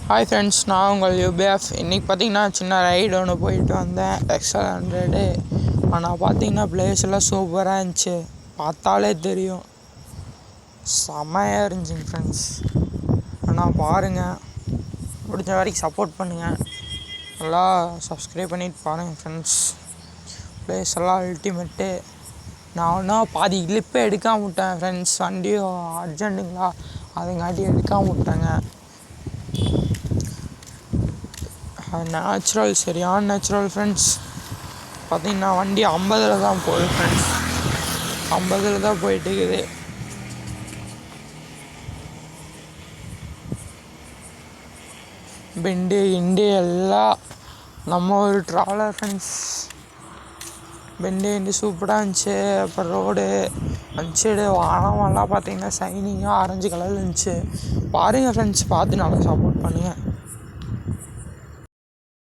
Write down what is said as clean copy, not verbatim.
Hi friends, நான் உங்கள் UPF. இன்றைக்கி பார்த்தீங்கன்னா சின்ன ரைடு ஒன்று போயிட்டு வந்தேன், XL100. ஆனால் பார்த்தீங்கன்னா பிளேஸ் எல்லாம் சூப்பராக இருந்துச்சு, பார்த்தாலே தெரியும், செம்மையாக இருந்துச்சுங்க ஃப்ரெண்ட்ஸ். ஆனால் பாருங்கள், முடிஞ்ச வரைக்கும் சப்போர்ட் பண்ணுங்கள், நல்லா சப்ஸ்கிரைப் பண்ணிட்டு பாருங்கள் ஃப்ரெண்ட்ஸ். பிளேஸ் எல்லாம் அல்டிமேட்டு. நான் ஒன்றா பாதி கிளிப்பே எடுக்காம விட்டேன் ஃப்ரெண்ட்ஸ், வண்டியும் அர்ஜென்ட்டுங்களா அதுங்காட்டி எடுக்காம விட்டேங்க. நேச்சுரல், சரியான நேச்சுரல் ஃப்ரெண்ட்ஸ். பார்த்திங்கன்னா வண்டி 50 தான் போகுது ஃப்ரெண்ட்ஸ், 50 தான் போயிட்டு இருக்குது. பெண்டு கிண்டு எல்லாம் நம்ம ஒரு ட்ராவலர் ஃப்ரெண்ட்ஸ். பெண்டு கிண்டு சூப்பராக இருந்துச்சு. அப்புறம் ரோடு அஞ்சைடு வானமெல்லாம் பார்த்திங்கன்னா ஷைனிங்காக ஆரஞ்சு கலரில் இருந்துச்சு. பாருங்கள் ஃப்ரெண்ட்ஸ், பார்த்து நல்லா சப்போர்ட் பண்ணுங்கள்.